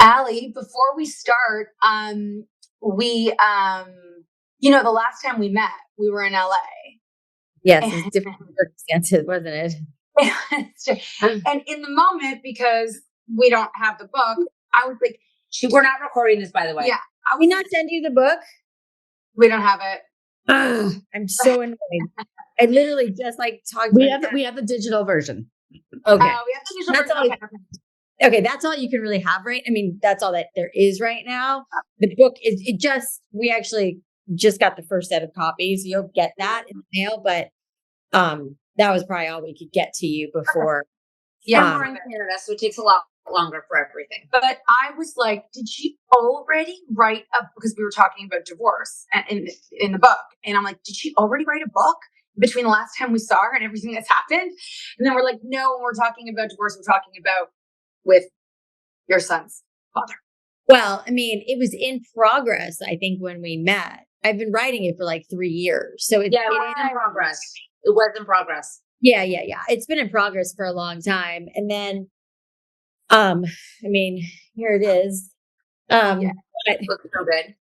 Alli, before we start, we, the last time we met, we were in LA. Yes, it was different circumstances, wasn't it? And in the moment, because we don't have the book, I was like, We're not recording this, by the way. yeah, I will not send you the book. We don't have it. I'm so annoyed. I literally just talked. We have the digital version. Okay. We have the digital That's version. Okay, that's all you can really have, right? I mean, that's all that there is right now. The book is we actually just got the first set of copies. You'll get that in the mail, but that was probably all we could get to you before. Yeah, we're in Canada, so it takes a lot longer for everything. But I was like, did she already write because we were talking about divorce in the book. And I'm like, did she already write a book between the last time we saw her and everything that's happened? And then we're like, no, when we're talking about divorce, we're talking about with your son's father. Well, I mean, it was in progress, I think, when we met. I've been writing it for 3 years. So it was in progress. It was in progress. Yeah. It's been in progress for a long time. And then, I mean, here it is. It looks so good.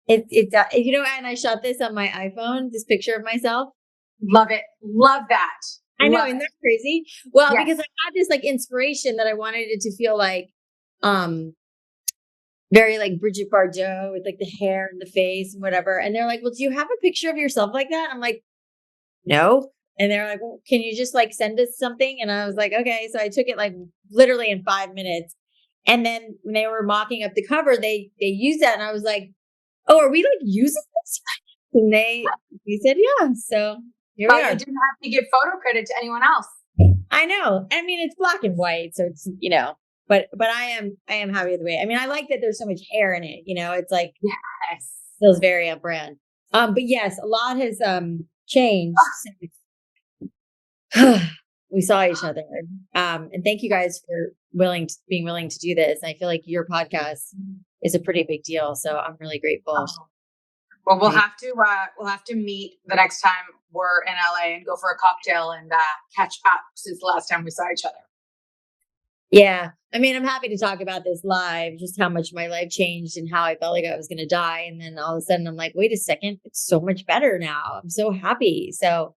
And I shot this on my iPhone, this picture of myself. Love it. Love that. I know, isn't that crazy? Well, because I had this inspiration that I wanted it to feel very Bridget Bardot with the hair and the face and whatever. And they're like, well, do you have a picture of yourself like that? I'm like, no. And they're like, well, can you just send us something? And I was like, okay. So I took it literally in 5 minutes. And then when they were mocking up the cover, they used that. And I was like, oh, are we using this? And they said, yeah. So here we are. You didn't have to give photo credit to anyone else. I know. I mean, it's black and white. So it's, but I am happy with the way. I mean, I like that there's so much hair in it. It's yes, feels very on brand. But yes, a lot has changed since we saw each other. And thank you guys for being willing to do this. I feel like your podcast is a pretty big deal. So I'm really grateful. Well, we'll have to meet the next time we're in LA and go for a cocktail and catch up since the last time we saw each other. Yeah. I mean, I'm happy to talk about this live, just how much my life changed and how I felt like I was going to die. And then all of a sudden I'm like, wait a second, it's so much better now. I'm so happy. So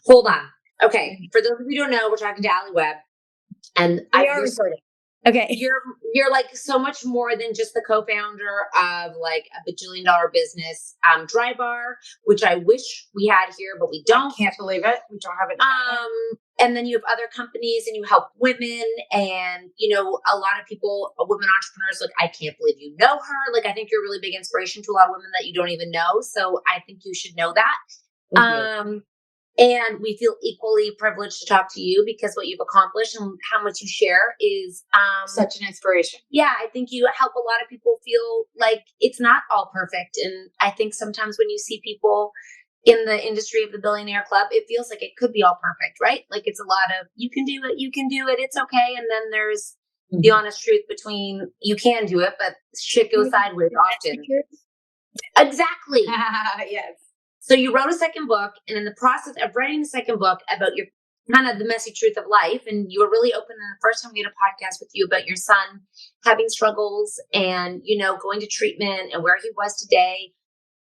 hold on. Okay. For those of you who don't know, we're talking to Alli Webb. And I are recording. Okay. You're so much more than just the co-founder of a bajillion-dollar business, Dry Bar, which I wish we had here, but we don't. I can't believe it. We don't have it. And then you have other companies and you help women and, a lot of people, women entrepreneurs, I can't believe you know her. I think you're a really big inspiration to a lot of women that you don't even know. So I think you should know that. And we feel equally privileged to talk to you because what you've accomplished and how much you share is such an inspiration. Yeah, I think you help a lot of people feel like it's not all perfect. And I think sometimes when you see people in the industry of the Billionaire Club, it feels like it could be all perfect, right? It's a lot of, you can do it, it's okay. And then there's the honest truth between you can do it, but shit goes sideways often. Exactly. Yes. So you wrote a second book, and in the process of writing the second book about your kind of the messy truth of life, and you were really open in the first time we had a podcast with you about your son having struggles and, going to treatment and where he was today.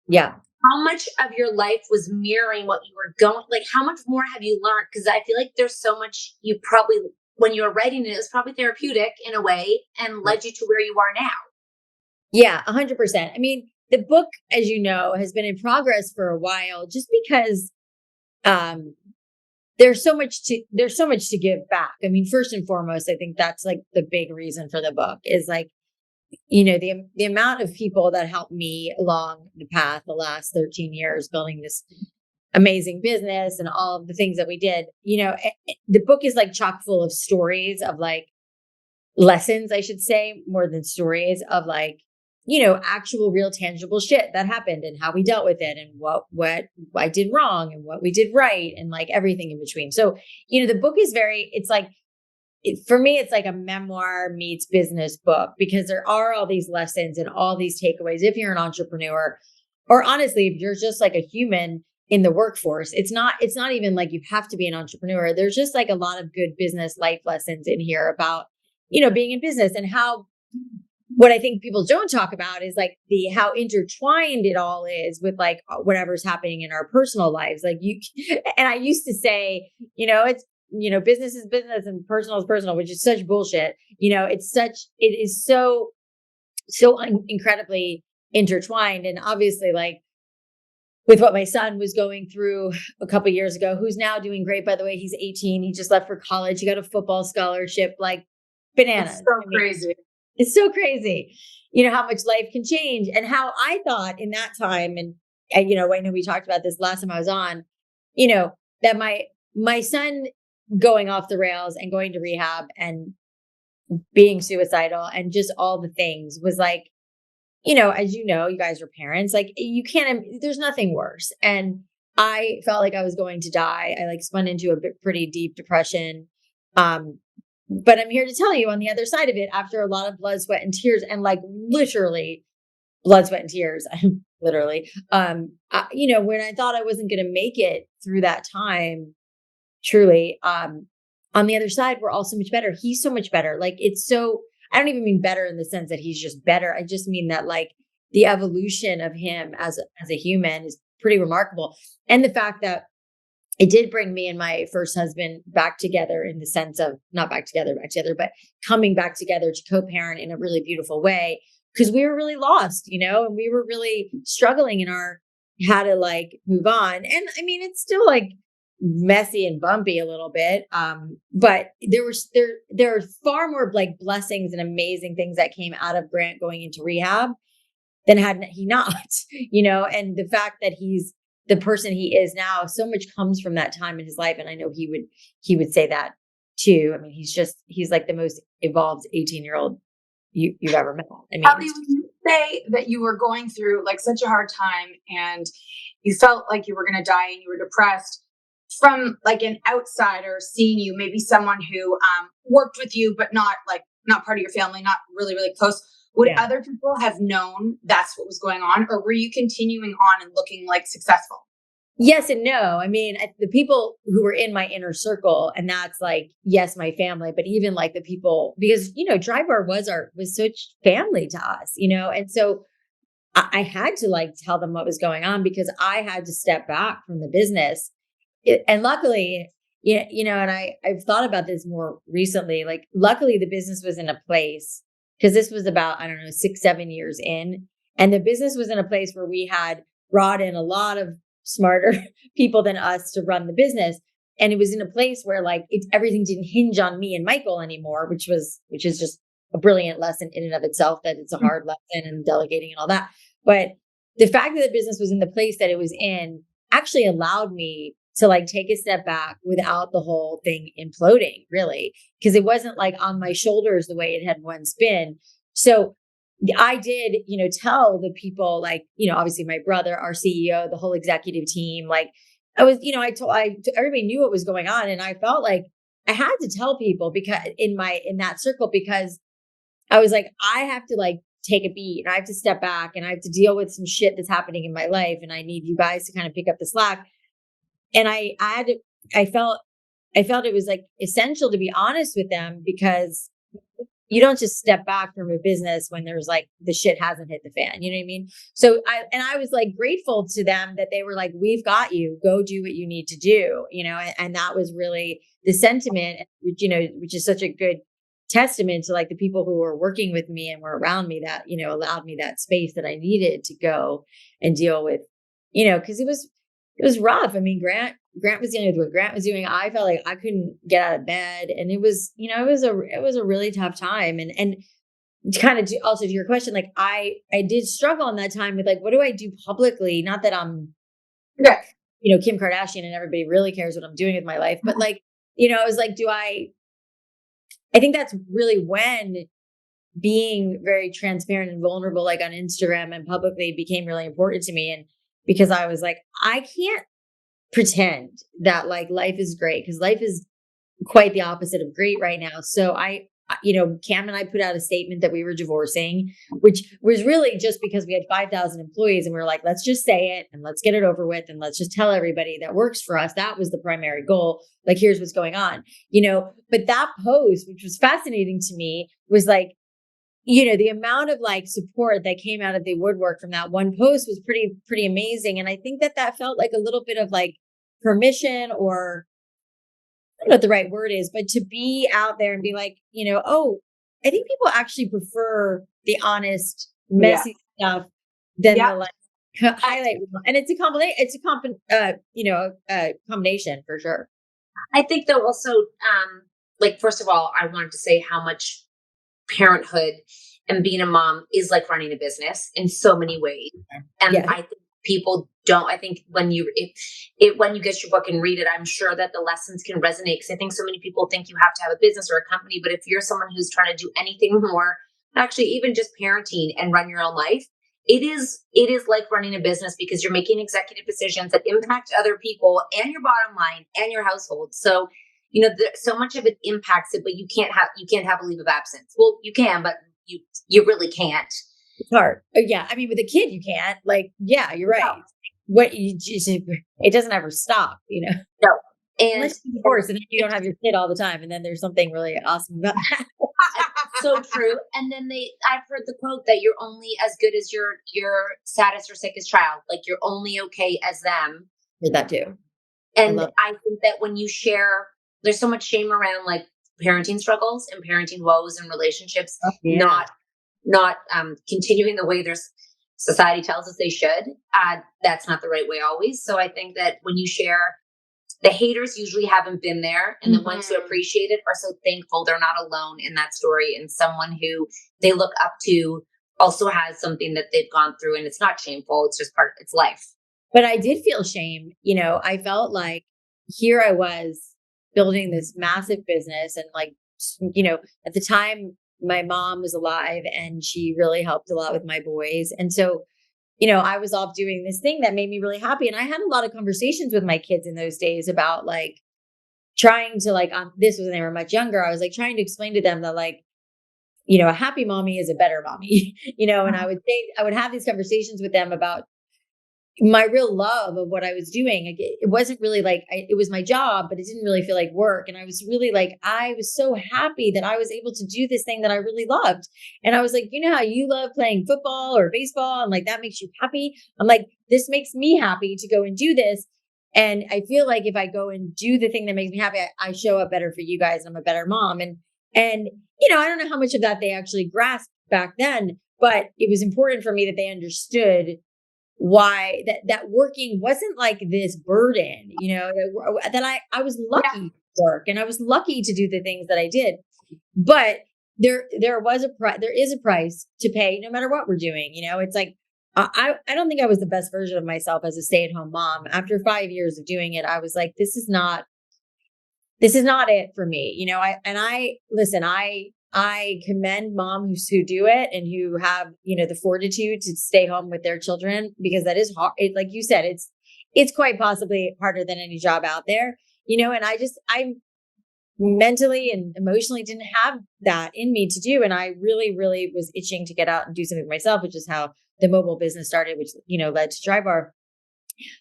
Yeah. How much of your life was mirroring what you were going, how much more have you learned? Because I feel like there's so much you probably, when you were writing it, it was probably therapeutic in a way and led you to where you are now. Yeah, 100%. I mean, the book, as you know, has been in progress for a while just because there's so much to give back. I mean, first and foremost, I think that's the big reason for the book is the amount of people that helped me along the path the last 13 years building this amazing business and all of the things that we did. The book is chock full of stories of lessons, I should say, more than stories of actual real tangible shit that happened and how we dealt with it and what I did wrong and what we did right and everything in between. So, the book is for me, it's a memoir meets business book because there are all these lessons and all these takeaways. If you're an entrepreneur or honestly, if you're just a human in the workforce, it's not even you have to be an entrepreneur. There's just a lot of good business life lessons in here about, being in business and how what I think people don't talk about is like how intertwined it all is with like whatever's happening in our personal lives. Like and I used to say, it's, business is business and personal is personal, which is such bullshit. It is so incredibly intertwined. And obviously, like with what my son was going through a couple years ago, who's now doing great, by the way, he's 18. He just left for college. He got a football scholarship, like bananas. It's so crazy. It's so crazy, how much life can change and how I thought in that time. And I know we talked about this last time I was on, that my son going off the rails and going to rehab and being suicidal and just all the things was like, as you guys are parents, like there's nothing worse. And I felt like I was going to die. I like spun into a pretty deep depression. But I'm here to tell you on the other side of it, after a lot of blood, sweat, and tears, and like literally blood, sweat, and tears, literally, when I thought I wasn't going to make it through that time, truly, on the other side, we're all so much better. He's so much better. Like I don't even mean better in the sense that he's just better. I just mean that like the evolution of him as a human is pretty remarkable. And the fact that it did bring me and my first husband back together in the sense of not back together, but coming back together to co-parent in a really beautiful way, because we were really lost, and we were really struggling in how to like move on. And I mean, it's still like messy and bumpy a little bit. But there are far more like blessings and amazing things that came out of Grant going into rehab than had he not, and the fact that he's the person he is now, so much comes from that time in his life. And I know he would say that too. I mean, he's like the most evolved 18-year-old you've ever met. I mean, Alli, when you say that you were going through like such a hard time and you felt like you were going to die and you were depressed, from like an outsider seeing you, maybe someone who worked with you, but not part of your family, not really, really close, would other people have known that's what was going on? Or were you continuing on and looking like successful? Yes and no. I mean, the people who were in my inner circle, and that's like, yes, my family, but even like the people, because, Dry Bar was such family to us, and so I had to like tell them what was going on because I had to step back from the business. And luckily, and I've thought about this more recently, like luckily the business was in a place, because this was about, I don't know, 6-7 years in. And the business was in a place where we had brought in a lot of smarter people than us to run the business. And it was in a place where like everything didn't hinge on me and Michael anymore, which is just a brilliant lesson in and of itself, that it's a hard lesson and delegating and all that. But the fact that the business was in the place that it was in actually allowed me to like take a step back without the whole thing imploding, really, because it wasn't like on my shoulders the way it had once been. So I did, tell the people like, obviously my brother, our CEO, the whole executive team, like I was, everybody knew what was going on. And I felt like I had to tell people because in that circle, because I was like, I have to like take a beat and I have to step back and I have to deal with some shit that's happening in my life. And I need you guys to kind of pick up the slack. And I felt it was like essential to be honest with them, because you don't just step back from a business when there's like the shit hasn't hit the fan. You know what I mean? So I was like grateful to them that they were like, we've got you, go do what you need to do, and that was really the sentiment, which is such a good testament to like the people who were working with me and were around me that, allowed me that space that I needed to go and deal with, because it was rough. I mean, Grant was dealing with what Grant was doing. I felt like I couldn't get out of bed, and it was, it was a really tough time. And kind of also to your question, like I did struggle in that time with like, what do I do publicly? Not that I'm, Kim Kardashian and everybody really cares what I'm doing with my life, but like, I was like, I think that's really when being very transparent and vulnerable, like on Instagram and publicly, became really important to me. And because I was like, I can't pretend that like life is great, because life is quite the opposite of great right now. So Cam and I put out a statement that we were divorcing, which was really just because we had 5,000 employees and we were like, let's just say it and let's get it over with. And let's just tell everybody that works for us. That was the primary goal. Like, here's what's going on, but that post, which was fascinating to me, was like, the amount of like support that came out of the woodwork from that one post was pretty amazing. And I think that felt like a little bit of like permission, or I don't know what the right word is, but to be out there and be like, oh, I think people actually prefer the honest, messy stuff than the like highlight reel. And it's a combination. It's a combination for sure. I think though also, like, first of all, I wanted to say how much parenthood and being a mom is like running a business in so many ways. And I think people don't, I think when you get your book and read it, I'm sure that the lessons can resonate, because I think so many people think you have to have a business or a company, but if you're someone who's trying to do anything more, actually even just parenting and run your own life, it is like running a business, because you're making executive decisions that impact other people and your bottom line and your household. So, so much of it impacts it, but you can't have a leave of absence. Well, you can, but you really can't. It's hard. Yeah. I mean, with a kid, you can't. Like, yeah, you're right. No. It doesn't ever stop, No. And unless you're divorced, and then you don't have your kid all the time, and then there's something really awesome about that. So true. And then I've heard the quote that you're only as good as your saddest or sickest child. Like, you're only okay as them. Heard that too. And I think that when you share, there's so much shame around like parenting struggles and parenting woes and relationships, not continuing the way there's society tells us they should. That's not the right way always. So I think that when you share, the haters usually haven't been there, and the ones who appreciate it are so thankful they're not alone in that story, and someone who they look up to also has something that they've gone through, and it's not shameful. It's just part of its life. But I did feel shame. I felt like here I was building this massive business, and like, at the time my mom was alive and she really helped a lot with my boys. And so, I was off doing this thing that made me really happy. And I had a lot of conversations with my kids in those days about like trying to like, this was when they were much younger. I was like trying to explain to them that like, a happy mommy is a better mommy, and I would have these conversations with them about my real love of what I was doing. Like, it wasn't really like, it was my job, but it didn't really feel like work. And I was really like, I was so happy that I was able to do this thing that I really loved. And I was like, how you love playing football or baseball, and like, that makes you happy. I'm like, this makes me happy to go and do this. And I feel like if I go and do the thing that makes me happy, I show up better for you guys. And I'm a better mom. And, I don't know how much of that they actually grasped back then, but it was important for me that they understood why that working wasn't like this burden, that I was lucky to work, and I was lucky to do the things that I did. But there is a price to pay no matter what we're doing. It's like, I don't think I was the best version of myself as a stay-at-home mom. After 5 years of doing it, I was like, this is not it for me. I commend moms who do it and who have, the fortitude to stay home with their children, because that is hard. Like you said, it's quite possibly harder than any job out there, and I mentally and emotionally didn't have that in me to do. And I really, really was itching to get out and do something for myself, which is how the mobile business started, which, led to Drybar.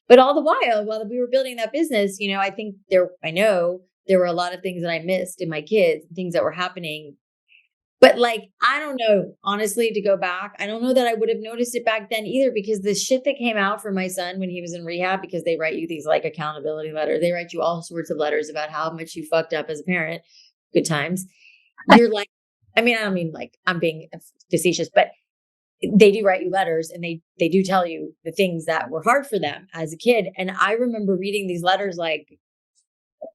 But all the while we were building that business, I know there were a lot of things that I missed in my kids, things that were happening. But like, I don't know, honestly, to go back, I don't know that I would have noticed it back then either, because the shit that came out for my son when he was in rehab, because they write you these like accountability letters, they write you all sorts of letters about how much you fucked up as a parent. Good times. You're like, I don't mean like I'm being facetious, but they do write you letters, and they do tell you the things that were hard for them as a kid. And I remember reading these letters like,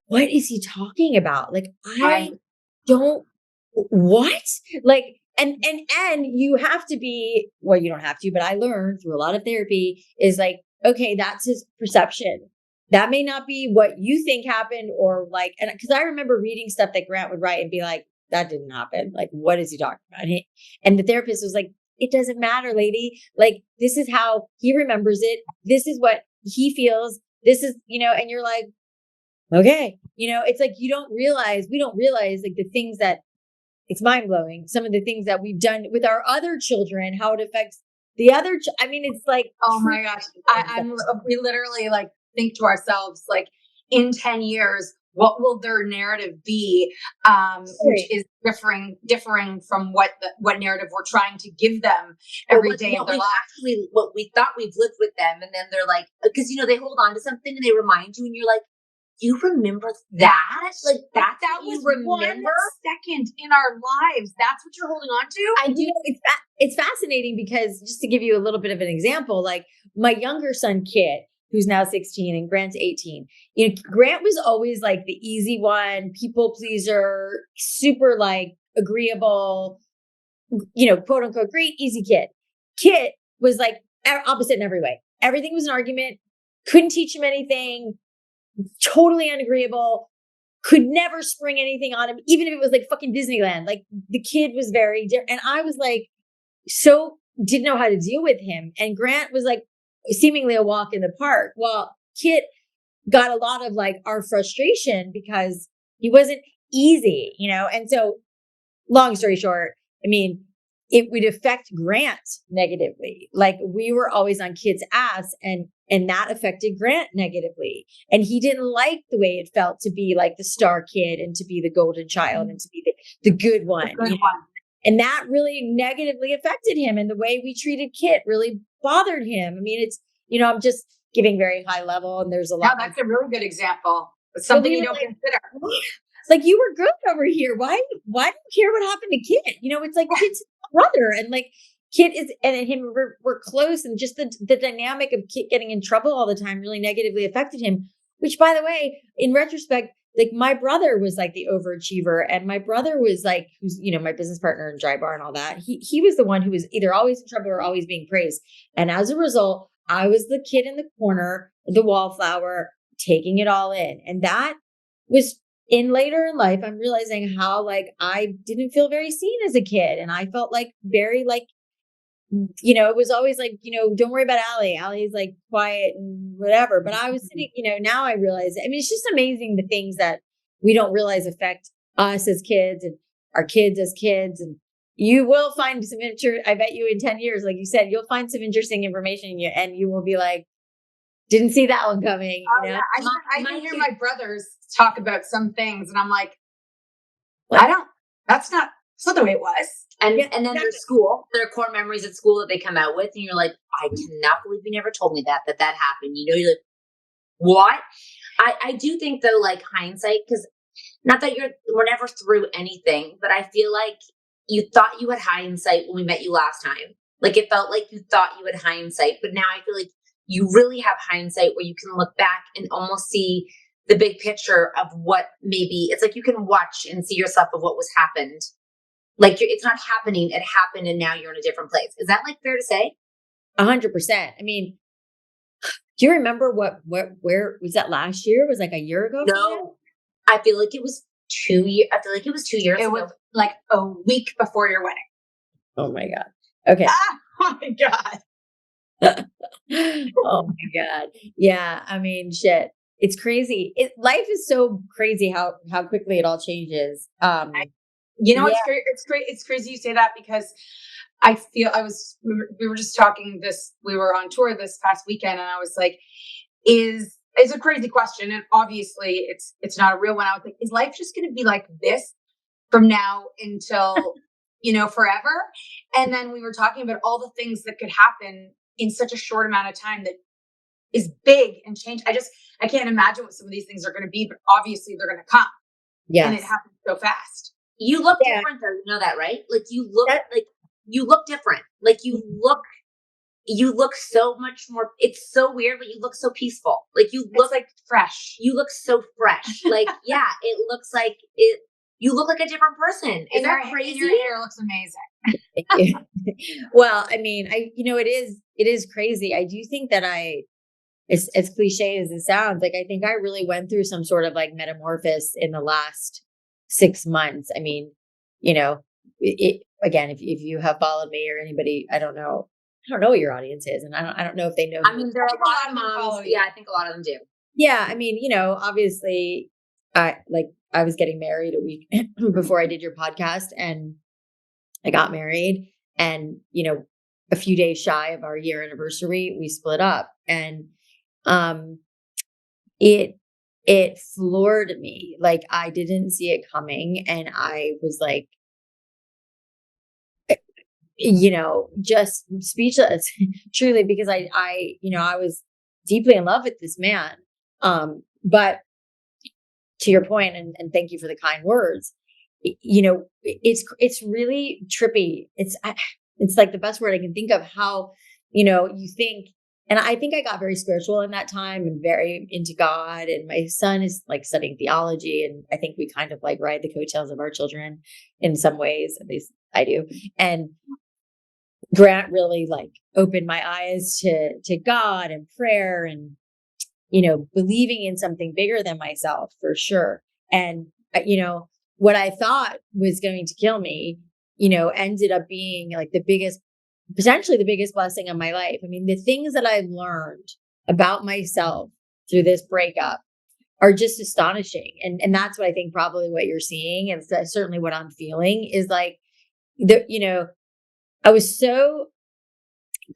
what is he talking about? Like, I don't. What? Like, and you have to be, well, you don't have to, but I learned through a lot of therapy is like, okay, that's his perception. That may not be what you think happened, or like, and because I remember reading stuff that Grant would write and be like, that didn't happen. Like, what is he talking about? And the therapist was like, it doesn't matter, lady. Like, this is how he remembers it. This is what he feels. This is, and you're like, okay, it's like, we don't realize like the things that, it's mind blowing. Some of the things that we've done with our other children, how it affects the other. It's like, oh my gosh, we literally like think to ourselves, like, in 10 years, what will their narrative be, which is differing from what narrative we're trying to give them every day of their lives. What we thought we've lived with them, and then they're like, because they hold on to something and they remind you, and you're like, you remember that? Like that was you remember? 1 second in our lives. That's what you're holding on to? I do. It's fascinating because, just to give you a little bit of an example, like my younger son, Kit, who's now 16 and Grant's 18, Grant was always like the easy one, people pleaser, super like agreeable, quote unquote, great, easy kid. Kit was like opposite in every way. Everything was an argument. Couldn't teach him anything. Totally unagreeable, could never spring anything on him, even if it was like fucking Disneyland. Like the kid was very different. And I was like, so didn't know how to deal with him. And Grant was like seemingly a walk in the park. Well, Kit got a lot of like our frustration because he wasn't easy, And so long story short, I mean, it would affect Grant negatively. Like we were always on Kit's ass and that affected Grant negatively. And he didn't like the way it felt to be like the star kid and to be the golden child and to be the good one. And that really negatively affected him. And the way we treated Kit really bothered him. I mean, it's, I'm just giving very high level, and there's a lot. No, that's a really good example. It's something you don't consider. Like, you were good over here. Why do you care what happened to Kit? It's like Kit's brother, and like Kit is, and him we're close, and just the dynamic of Kit getting in trouble all the time really negatively affected him. Which, by the way, in retrospect, like my brother was like the overachiever, and my brother was like, who's my business partner in Dry Bar and all that. He was the one who was either always in trouble or always being praised, and as a result, I was the kid in the corner, the wallflower, taking it all in, and that was. Later in life, I'm realizing how like I didn't feel very seen as a kid. And I felt like very like, it was always like, don't worry about Alli. Alli's like quiet and whatever. But I was sitting, now I realize, I mean, it's just amazing the things that we don't realize affect us as kids and our kids as kids. And you will find some I bet you in 10 years, like you said, you'll find some interesting information and you will be like, didn't see that one coming. Yeah. I hear my brothers talk about some things, and I'm like, that's not the way it was. And then there's school. There are core memories at school that they come out with, and you're like, I cannot believe you never told me that happened. You're like, what? I do think though, like hindsight, because not that we're never through anything, but I feel like you thought you had hindsight when we met you last time. Like it felt like you thought you had hindsight, but now I feel like you really have hindsight where you can look back and almost see the big picture of what maybe it's like you can watch and see yourself of what was happened. Like it's not happening. It happened. And now you're in a different place. Is that like fair to say? 100%. I mean, do you remember where was that last year? It was like a year ago? No, I feel like it was 2 years. I feel like it was 2 years ago. It was like a week before your wedding. Oh my God. Okay. Oh my God. Oh my God. Yeah. I mean, shit. It's crazy. Life is so crazy how quickly it all changes. It's great. It's crazy you say that, because I feel we were just talking we were on tour this past weekend, and I was like, is a crazy question. And obviously it's not a real one. I was like, is life just going to be like this from now until, forever? And then we were talking about all the things that could happen in such a short amount of time that is big and change. I can't imagine what some of these things are going to be, but obviously they're going to come. Yeah. And it happens so fast. You look different though. You know that, right? Like you look different. Like you look so much more, it's so weird, but you look so peaceful. Like you look like fresh. You look so fresh. Like, yeah, it looks like you look like a different person. Is that crazy? Your hair looks amazing. Well, I mean, it is crazy. I do think that as cliche as it sounds, like I think I really went through some sort of like metamorphosis in the last 6 months. I mean, again, if you have followed me or anybody, I don't know what your audience is, and I don't know if they know. I mean, there are a lot of moms. Yeah, I think a lot of them do. Yeah, I mean, obviously, I was getting married a week before I did your podcast, and I got married, and a few days shy of our year anniversary, we split up, and it it floored me. Like I didn't see it coming. And I was like, just speechless, truly, because I was deeply in love with this man. But to your point, and thank you for the kind words, it's really trippy. It's like the best word I can think of, how, you think, and I think I got very spiritual in that time and very into God. And my son is like studying theology. And I think we kind of like ride the coattails of our children in some ways, at least I do. And Grant really like opened my eyes to God and prayer and, believing in something bigger than myself, for sure. And, what I thought was going to kill me, ended up being like potentially the biggest blessing of my life. I mean, the things that I've learned about myself through this breakup are just astonishing. And that's what I think probably what you're seeing. And certainly what I'm feeling is like, I was so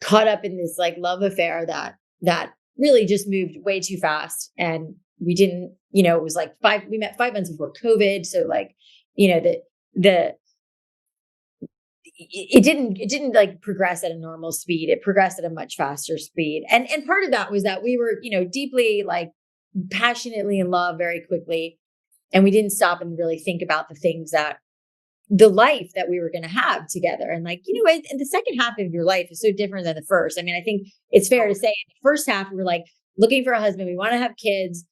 caught up in this like love affair that really just moved way too fast. And we didn't, it was like we met 5 months before COVID. So like, it didn't like progress at a normal speed. It progressed at a much faster speed. And part of that was that we were, deeply like passionately in love very quickly. And we didn't stop and really think about the life that we were going to have together. And like, and the second half of your life is so different than the first. I mean, I think it's fair to say in the first half, we were like looking for a husband. We want to have kids,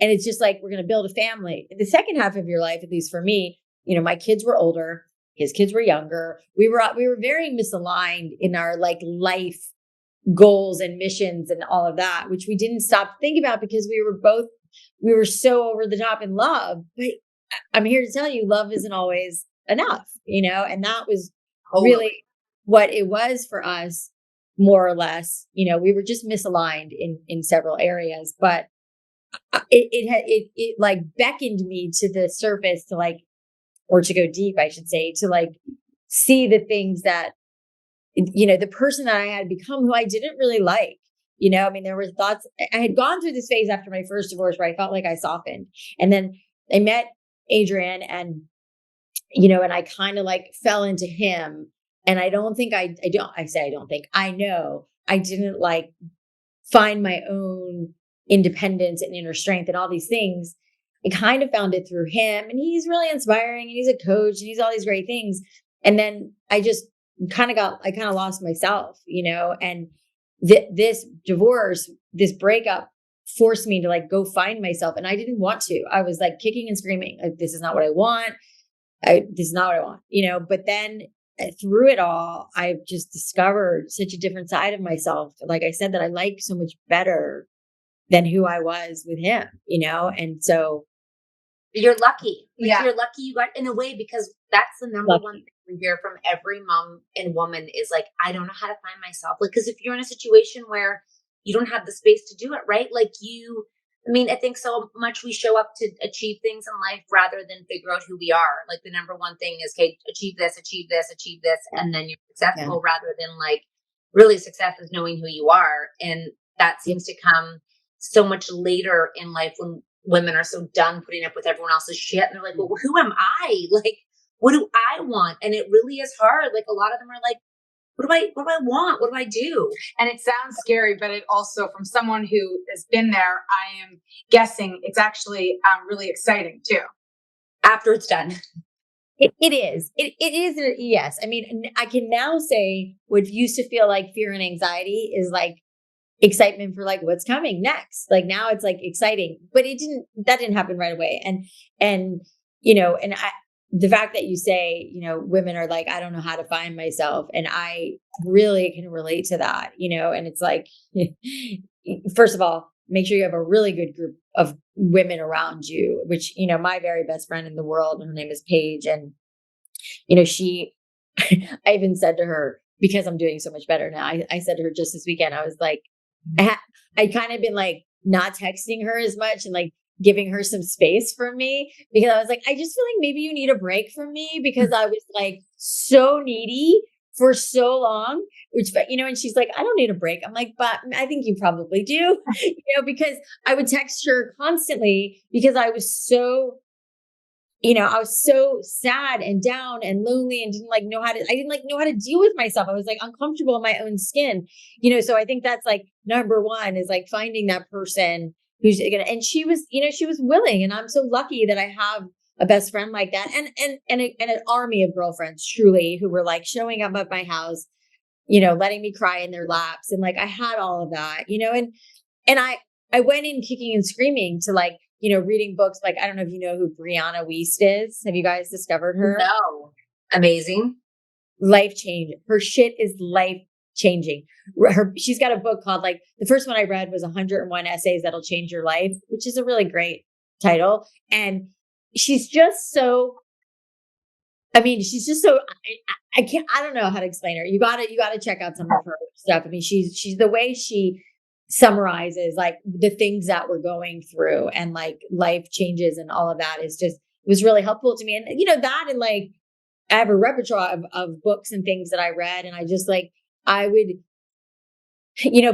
and it's just like, we're going to build a family. In the second half of your life, at least for me, my kids were older, his kids were younger. We were very misaligned in our like life goals and missions and all of that, which we didn't stop thinking about because we were so over the top in love. But I'm here to tell you, love isn't always enough, and that was really what it was for us, more or less. We were just misaligned in several areas, but it like beckoned me to the surface to like, or to go deep, I should say, to like see the things that, the person that I had become, who I didn't really like. I mean, there were thoughts. I had gone through this phase after my first divorce where I felt like I softened, and then I met Adrian, and and I kind of like fell into him. And I don't think I know I didn't like find my own independence and inner strength and all these things. I kind of found it through him, and he's really inspiring, and he's a coach, and he's all these great things. And then I just kind of lost myself, and this divorce, this breakup forced me to like go find myself. And I didn't want to. I was like kicking and screaming, like, this is not what I want. This is not what I want, but then through it all, I've just discovered such a different side of myself. Like I said, that I like so much better than who I was with him, and so. You're lucky. Yeah. You're lucky you got in a way, because that's the number one thing we hear from every mom and woman is like, I don't know how to find myself. Like, because if you're in a situation where you don't have the space to do it, right? Like I think so much we show up to achieve things in life rather than figure out who we are. Like the number one thing is, okay, achieve this, and then you're successful, rather than like really success is knowing who you are. And that seems to come so much later in life when women are so done putting up with everyone else's shit. And they're like, well, who am I? Like, what do I want? And it really is hard. Like a lot of them are like, what do I want? What do I do? And it sounds scary, but it also, from someone who has been there, I am guessing it's actually really exciting too. After it's done. It is. It is. Yes. I mean, I can now say what used to feel like fear and anxiety is like excitement for like what's coming next. Like now it's like exciting, but that didn't happen right away. And the fact that you say, women are like, I don't know how to find myself. And I really can relate to that, and it's like, first of all, make sure you have a really good group of women around you, which, my very best friend in the world, her name is Paige. And, I even said to her, because I'm doing so much better now, I said to her just this weekend, I was like, I kind of been like not texting her as much and like giving her some space from me, because I was like, I just feel like maybe you need a break from me, because I was like so needy for so long, which, and she's like, I don't need a break. I'm like, but I think you probably do, because I would text her constantly because I was so sad and down and lonely and I didn't know how to deal with myself. I was like uncomfortable in my own skin, so I think that's like number one is like finding that person who's gonna, and she was willing. And I'm so lucky that I have a best friend like that and an army of girlfriends truly who were like showing up at my house, letting me cry in their laps. And like, I had all of that, and I went in kicking and screaming to like, reading books. Like, I don't know if you know who Brianna Wiest is. Have you guys discovered her? No. Amazing. Life changing. Her shit is life changing. She's got a book called like, the first one I read was 101 Essays That'll Change Your Life, which is a really great title. And she's just so, she's just so, I don't know how to explain her. You gotta check out some of her stuff. She's the way she summarizes like the things that we're going through and like life changes and all of that it was really helpful to me. And that, and like I have a repertoire of books and things that I read, and I just like I would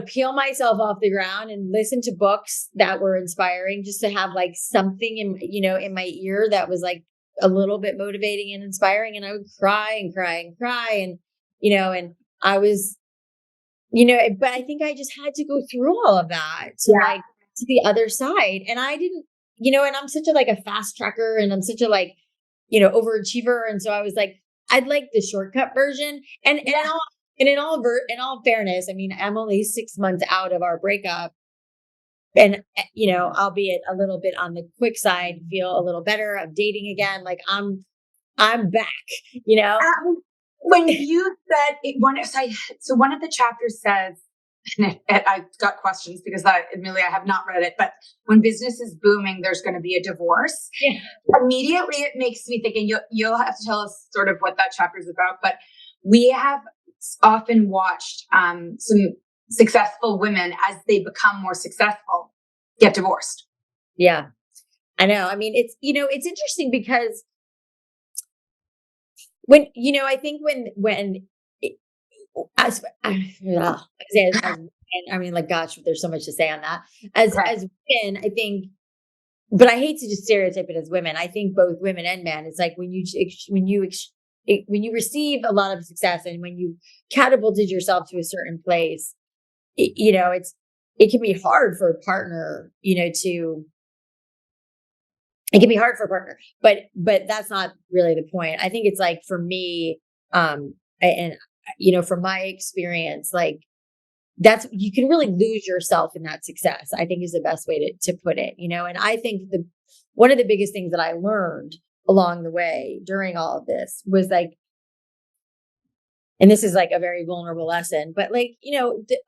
peel myself off the ground and listen to books that were inspiring, just to have like something in my ear that was like a little bit motivating and inspiring. And I would cry and cry and cry, and and I was but I think I just had to go through all of that to like to the other side. And I didn't, and I'm such a fast tracker, and I'm such a overachiever. And so I was like, I'd like the shortcut version. And in all fairness, I'm only 6 months out of our breakup, and albeit a little bit on the quick side, feel a little better. I'm dating again. Like I'm back. When you said one of the chapters says, and I've got questions because admittedly I have not read it, but when business is booming, there's going to be a divorce. Yeah. Immediately, it makes me think, and you'll have to tell us sort of what that chapter is about. But we have often watched some successful women, as they become more successful, get divorced. Yeah, I know. It's it's interesting because when I think when as like, gosh, there's so much to say on that. As women, I think, but I hate to just stereotype it as women. I think both women and men. It's like when you receive a lot of success, and when you catapulted yourself to a certain place, it can be hard for a partner, it can be hard for a partner, but that's not really the point. I think it's like, for me, and from my experience, like you can really lose yourself in that success, I think is the best way to put it, and I think one of the biggest things that I learned along the way during all of this was like, and this is like a very vulnerable lesson, but like,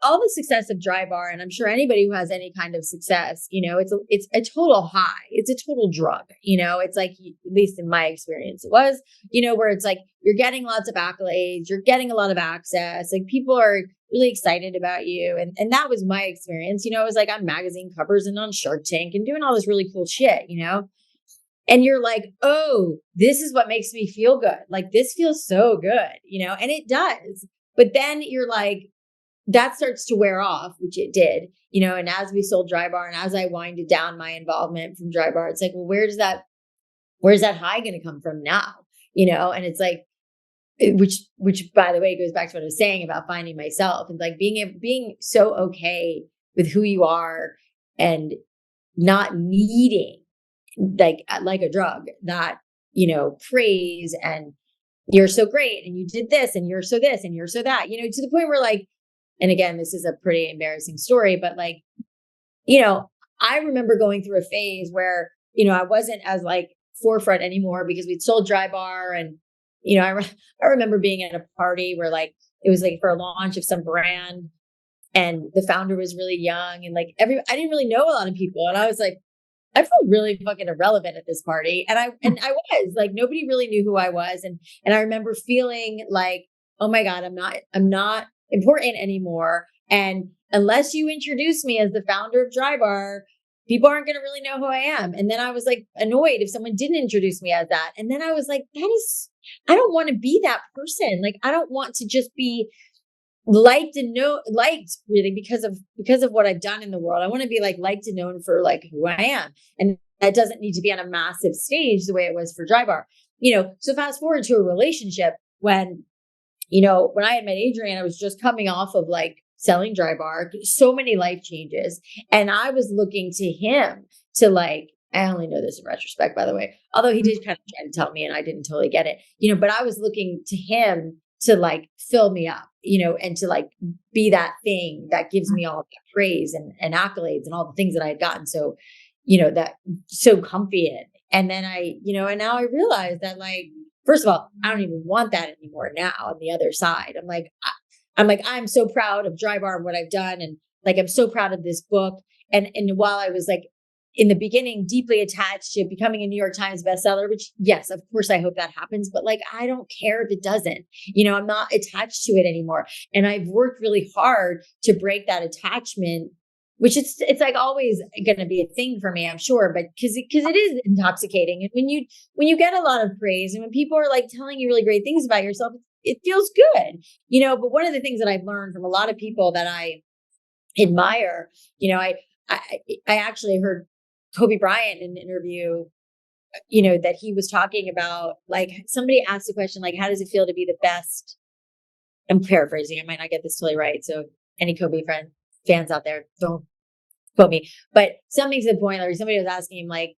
all the success of Dry Bar, and I'm sure anybody who has any kind of success, it's a total high. It's a total drug, it's like, at least in my experience, it was, where it's like, you're getting lots of accolades, you're getting a lot of access, like people are really excited about you. And that was my experience, it was like on magazine covers and on Shark Tank and doing all this really cool shit, and you're like, oh, this is what makes me feel good. Like, this feels so good, and it does. But then you're like, that starts to wear off, which it did, and as we sold Dry Bar, and as I winded down my involvement from Dry Bar, it's like, well, where's that high going to come from now? And it's like, which by the way, goes back to what I was saying about finding myself and like being so okay with who you are and not needing like a drug that, praise and you're so great and you did this and you're so this and you're so that, to the point where like, and again, this is a pretty embarrassing story, but like, I remember going through a phase where, I wasn't as like forefront anymore because we'd sold Dry Bar. And, I remember being at a party where like, it was like for a launch of some brand and the founder was really young and like I didn't really know a lot of people. And I was like, I felt really fucking irrelevant at this party. And I was like, nobody really knew who I was. And I remember feeling like, oh my God, I'm not important anymore. And unless you introduce me as the founder of Dry Bar, people aren't going to really know who I am. And then I was like annoyed if someone didn't introduce me as that. And then I was like, that is I don't want to be that person. Like, I don't want to just be liked really because of what I've done in the world. I want to be like liked and known for like who I am. And that doesn't need to be on a massive stage the way it was for Dry Bar. So fast forward to a relationship when I had met Adrian, I was just coming off of like selling Dry Bar, so many life changes. And I was looking to him to like, I only know this in retrospect, by the way, although he did kind of try to tell me and I didn't totally get it, but I was looking to him to like fill me up, and to like be that thing that gives me all that praise and accolades and all the things that I had gotten. So, that so comfy in. And then and now I realize that like, first of all, I don't even want that anymore now on the other side. I'm so proud of Dry Bar and what I've done. And like, I'm so proud of this book. And while I was like, in the beginning, deeply attached to becoming a New York Times bestseller, which yes, of course, I hope that happens, but like, I don't care if it doesn't, I'm not attached to it anymore. And I've worked really hard to break that attachment, which it's like always going to be a thing for me, I'm sure, but because it is intoxicating. And when you get a lot of praise and when people are like telling you really great things about yourself, it feels good, but one of the things that I've learned from a lot of people that I admire, I actually heard Kobe Bryant in an interview, that he was talking about, like, somebody asked the question, like, how does it feel to be the best? I'm paraphrasing. I might not get this totally right. So any Kobe fans out there, don't quote me, but something to the point, like somebody was asking him, like,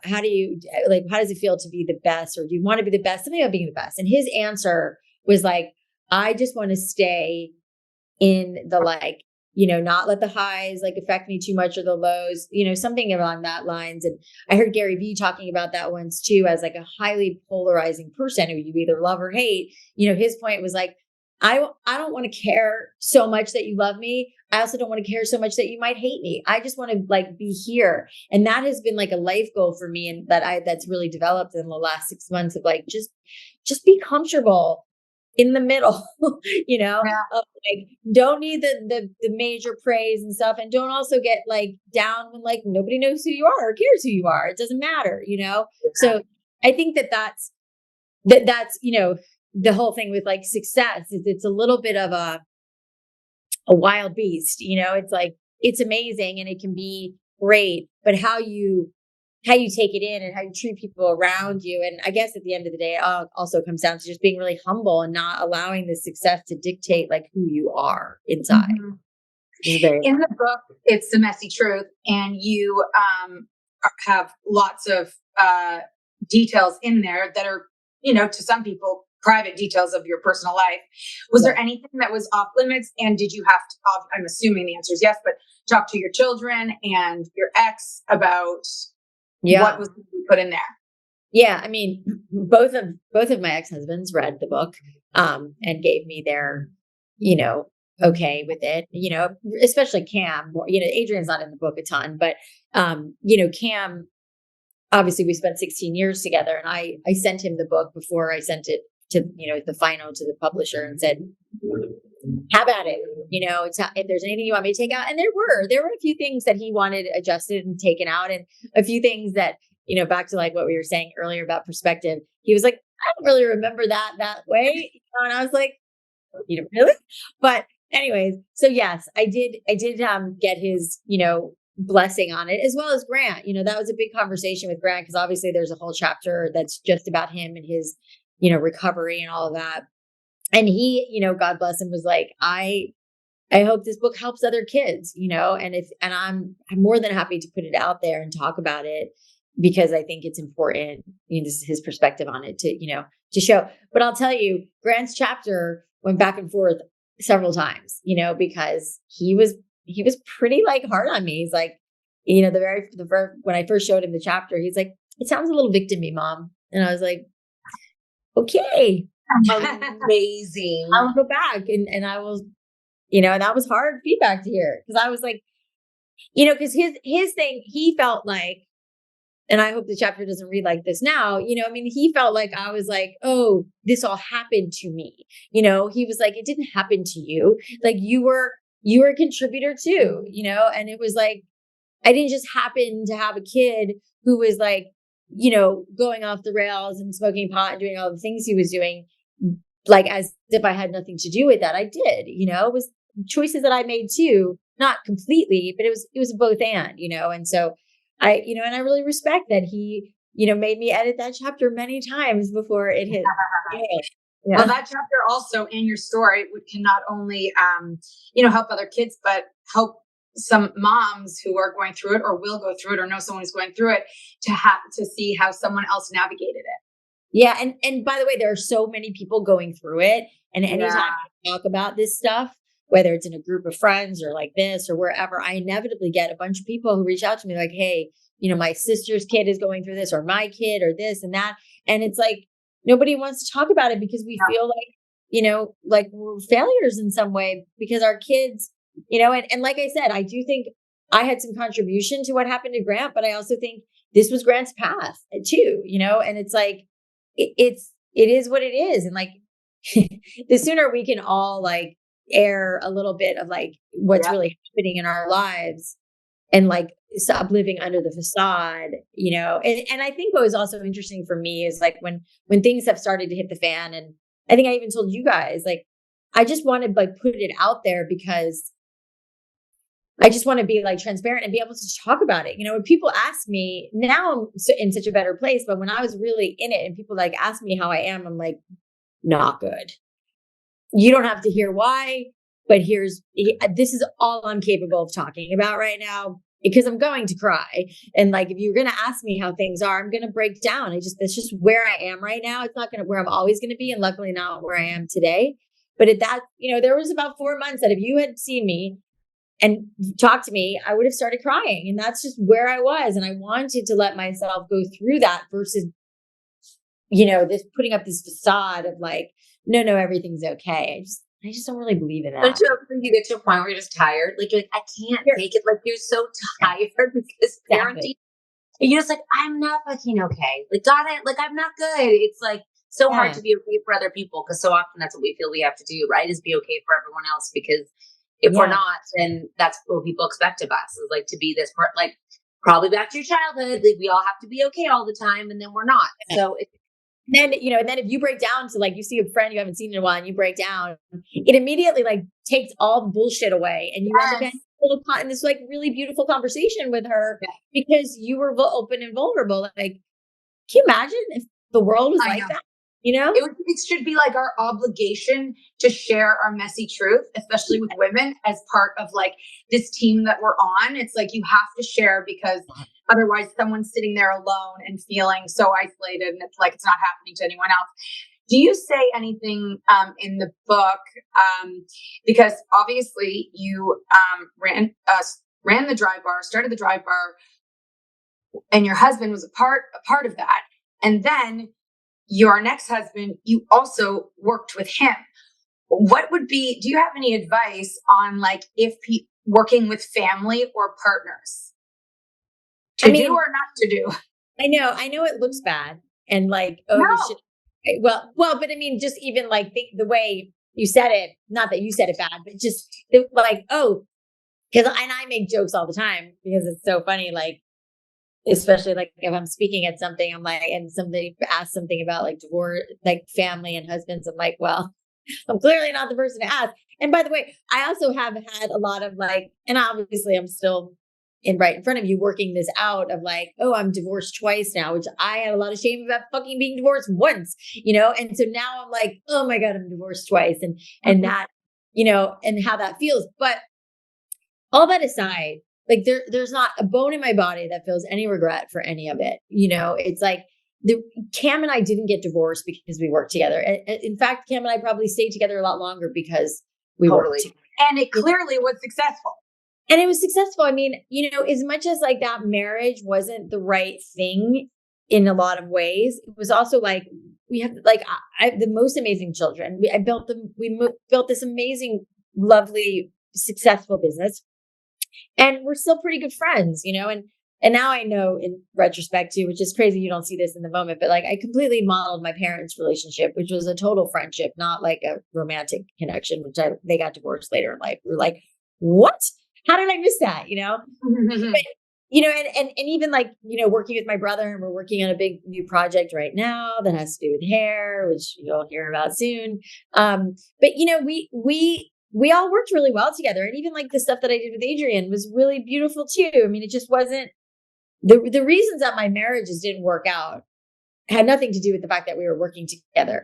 how does it feel to be the best? Or do you want to be the best? Something about being the best. And his answer was like, I just want to stay in the like, not let the highs like affect me too much or the lows, something along that lines. And I heard Gary Vee talking about that once too, as like a highly polarizing person who you either love or hate. His point was like, I don't want to care so much that you love me. I also don't want to care so much that you might hate me. I just want to like be here. And that has been like a life goal for me. And that's really developed in the last 6 months of like, just be comfortable in the middle, of like, don't need the major praise and stuff. And don't also get like down when like nobody knows who you are or cares who you are. It doesn't matter, So I think that's the whole thing with like success is it's a little bit of a wild beast, it's like, it's amazing and it can be great, but how you take it in and how you treat people around you. And I guess at the end of the day, it also comes down to just being really humble and not allowing the success to dictate like who you are inside. Mm-hmm. In the book, it's the messy truth. And you have lots of details in there that are, to some people, private details of your personal life. Was there anything that was off limits? And did you have to, I'm assuming the answer is yes, but talk to your children and your ex about what was put in there? Yeah. I mean, both of my ex-husbands read the book, and gave me their, okay with it, especially Cam, Adrian's not in the book a ton, but, Cam, obviously we spent 16 years together and I sent him the book before I sent it to, the final to the publisher and said, have at it. If there's anything you want me to take out. And there were a few things that he wanted adjusted and taken out, and a few things that, back to like what we were saying earlier about perspective. He was like, I don't really remember that way. And I was like, you don't really? But anyways, so yes, I did get his, blessing on it, as well as Grant. That was a big conversation with Grant, because obviously there's a whole chapter that's just about him and his, recovery and all of that. And he, God bless him, was like, I hope this book helps other kids, and I'm more than happy to put it out there and talk about it, because I think it's important. This is his perspective on it to show. But I'll tell you, Grant's chapter went back and forth several times, because he was pretty like hard on me. He's like, when I first showed him the chapter, he's like, it sounds a little victim-y, Mom. And I was like, okay. Amazing. I will go back and I will, and that was hard feedback to hear, because I was like, because his thing, he felt like, and I hope the chapter doesn't read like this now, he felt like I was like, oh, this all happened to me. He was like, it didn't happen to you. Like you were a contributor too, and it was like, I didn't just happen to have a kid who was like, going off the rails and smoking pot and doing all the things he was doing, like as if I had nothing to do with that. I did, it was choices that I made too, not completely, but it was both and so and I really respect that he, made me edit that chapter many times before it hit. Yeah. Well, that chapter also in your story can not only, help other kids, but help some moms who are going through it or will go through it or know someone who's going through it to see how someone else navigated it. Yeah. And by the way, there are so many people going through it. And anytime I talk about this stuff, whether it's in a group of friends or like this or wherever, I inevitably get a bunch of people who reach out to me like, hey, my sister's kid is going through this or my kid or this and that. And it's like, nobody wants to talk about it because we feel like, like we're failures in some way because our kids, and like I said, I do think I had some contribution to what happened to Grant, but I also think this was Grant's path too, and it's like, it is what it is. And like, the sooner we can all like air a little bit of like what's really happening in our lives and like stop living under the facade, and I think what was also interesting for me is like when things have started to hit the fan, and I think I even told you guys, like, I just want to like put it out there because I just want to be like transparent and be able to talk about it. When people ask me now, I'm in such a better place, but when I was really in it and people like ask me how I am, I'm like, not good. You don't have to hear why, but this is all I'm capable of talking about right now because I'm going to cry. And like, if you're going to ask me how things are, I'm going to break down. It's just where I am right now. It's not where I'm always going to be. And luckily not where I am today. But at that, there was about 4 months that if you had seen me and talked to me, I would have started crying. And that's just where I was. And I wanted to let myself go through that versus, this putting up this facade of like, no, everything's okay. I just don't really believe in that. Don't you ever think you get to a point where you're just tired? Like you're like, I can't take it. Like you're so tired because parenting. And you're just like, I'm not fucking okay. Like I'm not good. It's like so hard to be okay for other people because so often that's what we feel we have to do, right? Is be okay for everyone else because if we're not, then that's what people expect of us is like to be this part. Like probably back to your childhood, like we all have to be okay all the time, and then we're not. So then, and then if you break down to like, you see a friend you haven't seen in a while and you break down, it immediately like takes all the bullshit away. And you end up having this like really beautiful conversation with her because you were open and vulnerable. Like, can you imagine if the world was like that? It should be like our obligation to share our messy truth, especially with women as part of like this team that we're on. It's like, you have to share because otherwise someone's sitting there alone and feeling so isolated and it's like, it's not happening to anyone else. Do you say anything in the book? Because obviously you ran the Dry Bar, started the Dry Bar, and your husband was a part of that. And then your next husband, you also worked with him. Do you have any advice on like if working with family or partners to do or not to do? I know it looks bad and like, you should. Well, but I mean, just even like the way you said it, not that you said it bad, but just like, and I make jokes all the time because it's so funny. Like, especially like if I'm speaking at something, I'm like, and somebody asks something about like divorce, like family and husbands. I'm like, well, I'm clearly not the person to ask. And by the way, I also have had a lot of like, and obviously I'm still right in front of you working this out of like, I'm divorced twice now, which I had a lot of shame about fucking being divorced once, and so now I'm like, oh my God, I'm divorced twice. And that, and how that feels. But all that aside, like there's not a bone in my body that feels any regret for any of it. It's like Cam and I didn't get divorced because we worked together. In fact, Cam and I probably stayed together a lot longer because we worked together. And it clearly was successful. And it was successful. I mean, as much as like that marriage wasn't the right thing in a lot of ways, it was also like, we have like, I the most amazing children. We built this amazing, lovely, successful business. And we're still pretty good friends, and now I know in retrospect too, which is crazy. You don't see this in the moment, but like I completely modeled my parents' relationship, which was a total friendship, not like a romantic connection, which they got divorced later in life. We were like, what? How did I miss that? and even like, working with my brother, and we're working on a big new project right now that has to do with hair, which you'll hear about soon. But we all worked really well together. And even like the stuff that I did with Adrian was really beautiful too. I mean, it just wasn't the reasons that my marriages didn't work out had nothing to do with the fact that we were working together.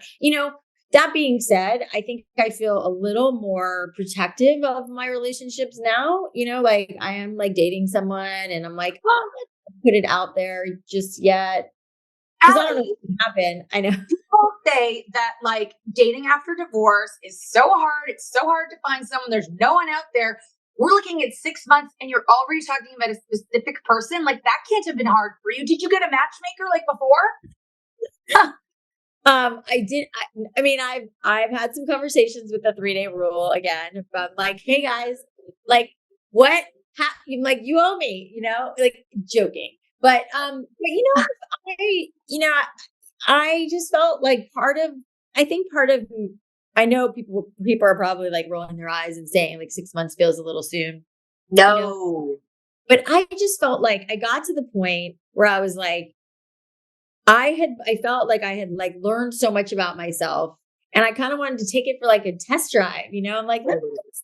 That being said, I think I feel a little more protective of my relationships now. Like I am like dating someone and I'm like, oh, let's put it out there just yet. Because I don't know what can happen. I know. People say that like dating after divorce is so hard. It's so hard to find someone. There's no one out there. We're looking at 6 months and you're already talking about a specific person. Like that can't have been hard for you. Did you get a matchmaker like before? I did. I mean, I've had some conversations with the 3-day rule again. But I'm like, hey guys, like what? Like you owe me, like joking. But I just felt like I know people are probably like rolling their eyes and saying like 6 months feels a little soon. No. But I just felt like I got to the point where I was like, I felt like I had like learned so much about myself, and I kind of wanted to take it for like a test drive, I'm like, let's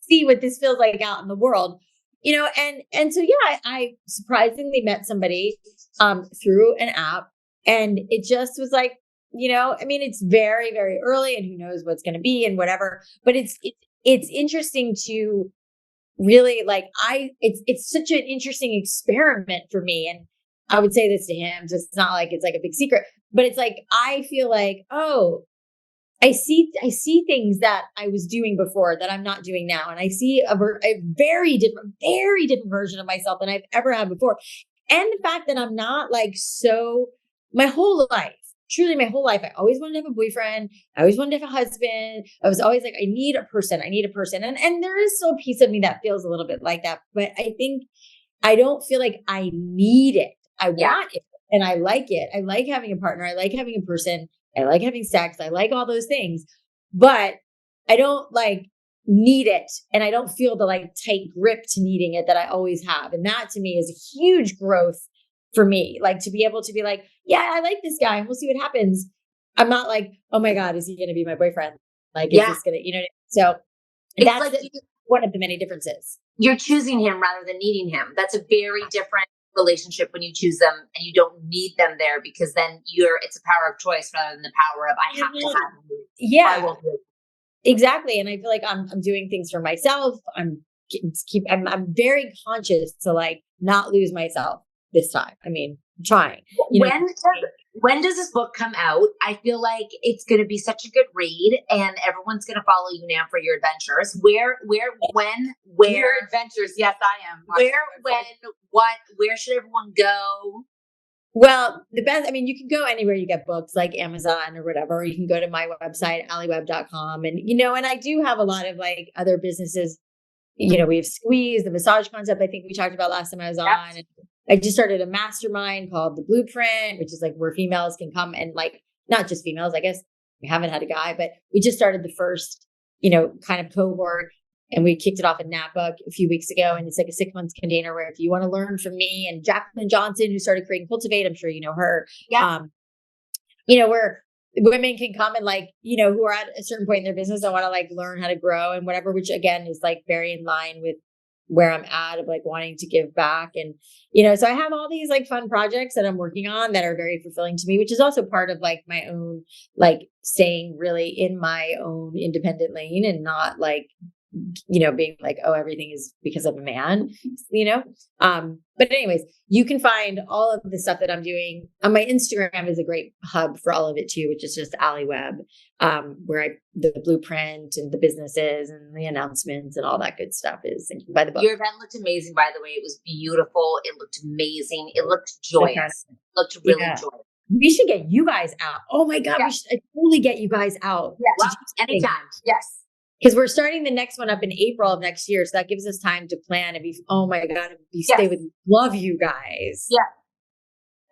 see what this feels like out in the world, and so, yeah, I surprisingly met somebody, through an app, and it just was like, I mean, it's very, very early and who knows what's going to be and whatever, but it's interesting to really like, it's such an interesting experiment for me. And I would say this to him, so it's not like it's like a big secret, but it's like, I feel like, oh, I see things that I was doing before that I'm not doing now. And I see a very different version of myself than I've ever had before. And the fact that I'm not like, my whole life, truly my whole life, I always wanted to have a boyfriend. I always wanted to have a husband. I was always like, I need a person. And there is still a piece of me that feels a little bit like that. But I think I don't feel like I need it. I want it and I like it. I like having a partner. I like having a person. I like having sex. I like all those things, but I don't like need it. And I don't feel the like tight grip to needing it that I always have. And that to me is a huge growth for me. Like to be able to be like, yeah, I like this guy and we'll see what happens. I'm not like, oh my God, is he going to be my boyfriend? Like, is this going to, so it's that's like one of the many differences. You're choosing him rather than needing him. That's a very different relationship when you choose them and you don't need them there, because then it's a power of choice rather than the power of I have to have you. Yeah, exactly. And I feel like I'm doing things for myself. I'm very conscious to like not lose myself this time. I mean, I'm trying. When does this book come out? I feel like it's going to be such a good read, and everyone's going to follow you now for your adventures. Where Your adventures? Yes, I am. Where should everyone go? Well, the best, I mean, you can go anywhere you get books, like Amazon or whatever, or you can go to my website, alliwebb.com. And, and I do have a lot of like other businesses. We have Squeeze, the massage concept I think we talked about last time I was on. And I just started a mastermind called The Blueprint, which is like where females can come and like, not just females, I guess we haven't had a guy, but we just started the first, kind of cohort, and we kicked it off in Napa a few weeks ago. And it's like a 6 month container where if you want to learn from me and Jacqueline Johnson, who started creating Cultivate, I'm sure you know her. Yeah. Where women can come and like, who are at a certain point in their business and want to like learn how to grow and whatever, which again is like very in line with where I'm at of like wanting to give back. And, so I have all these like fun projects that I'm working on that are very fulfilling to me, which is also part of like my own, like staying really in my own independent lane and not like, being like, oh, everything is because of a man, but anyways, you can find all of the stuff that I'm doing on my Instagram is a great hub for all of it too, which is just Alli Webb, where the blueprint and the businesses and the announcements and all that good stuff is. And you can buy the book. Your event looked amazing, by the way. It was beautiful. It looked amazing. It looked joyous. It looked really joyous. We should get you guys out. Oh my God, we should totally get you guys out. Yes. Anytime. Yes. Because we're starting the next one up in April of next year. So that gives us time to plan. Oh my God, they would love you guys. Yeah.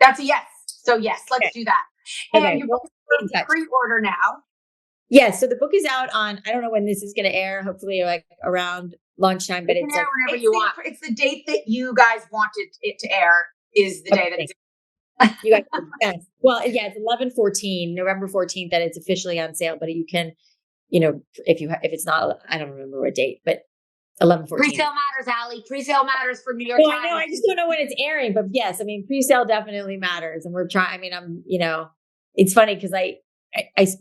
That's a yes. So yes, let's do that. And Okay. you're going to pre-order now. Yeah. So the book is out on, I don't know when this is going to air, hopefully like around lunchtime, but it's like, whenever It's you the, want. it's the date that you guys wanted it to air is the day that it's you guys, yes. Well, yeah, it's 11/14, November 14th that it's officially on sale, but you can, if it's not, I don't remember what date, but 11/14. Pre-sale matters, Alli. Pre-sale matters for New York No, Times. I know. I just don't know when it's airing, but yes, I mean, pre-sale definitely matters, and we're trying. I mean, it's funny because I,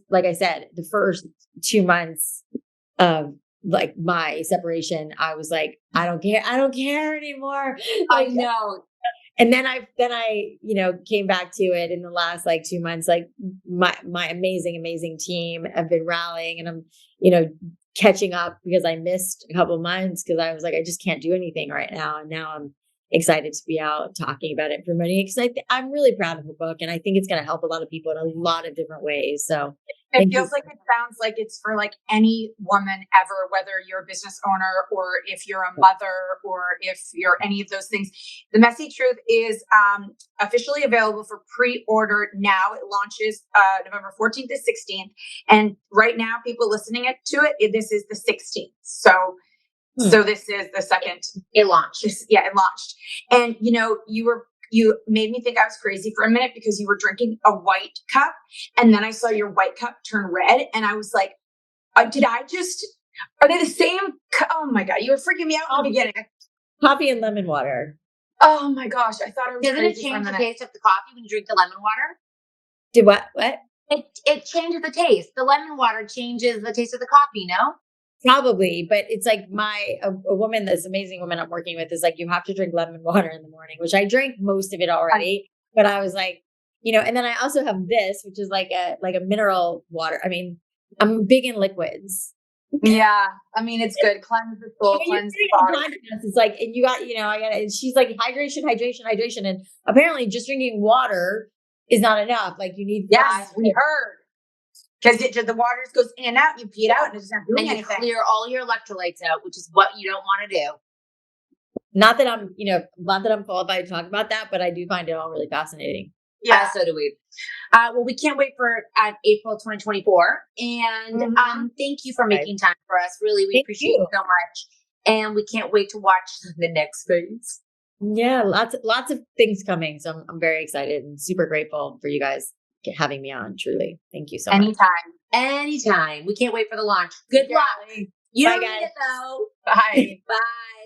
like I said, the first 2 months of like my separation, I was like, I don't care anymore. I Like, know. and then I came back to it in the last like 2 months. Like my amazing team have been rallying, and I'm catching up because I missed a couple of months because I was like, I just can't do anything right now. And now I'm excited to be out talking about it for money because I'm really proud of the book, and I think it's going to help a lot of people in a lot of different ways. So It feels like it sounds like it's for like any woman ever, whether you're a business owner or if you're a mother or if you're any of those things. The Messy Truth is officially available for pre-order now. It launches November 14th to 16th. And right now, people listening to it, this is the 16th. So this is the second. It launched. It launched. And, you made me think I was crazy for a minute because you were drinking a white cup. And then I saw your white cup turn red. And I was like, are they the same? Oh my God. You were freaking me out in the beginning. coffee and lemon water. Oh my gosh. I thought I was Doesn't it crazy for a change the minute. taste of the coffee when you drink the lemon water? Did what? What? It changes the taste. The lemon water changes the taste of the coffee, no? Probably, but it's like a woman, this amazing woman I'm working with is like, you have to drink lemon water in the morning, which I drank most of it already. But I was like, and then I also have this, which is like a mineral water. I mean, I'm big in liquids. Yeah. I mean, it's good. Cleanse the soul, cleanse the body. It's like, and you got, and she's like, hydration. And apparently just drinking water is not enough. Like you need. Yes, we heard. Because the water just goes in and out, you pee it out, and it's not doing And you anything. clear all your electrolytes out, which is what you don't want to do. Not that I'm qualified to talk about that, but I do find it all really fascinating. Yeah, so do we. Well, we can't wait for April 2024. And thank you for making time for us. Really, we appreciate you so much. And we can't wait to watch the next phase. Yeah, lots of things coming. So I'm very excited and super grateful for you guys having me on. Truly. Thank you so much. Anytime. We can't wait for the launch. Good luck. You don't need it though. Bye. Bye.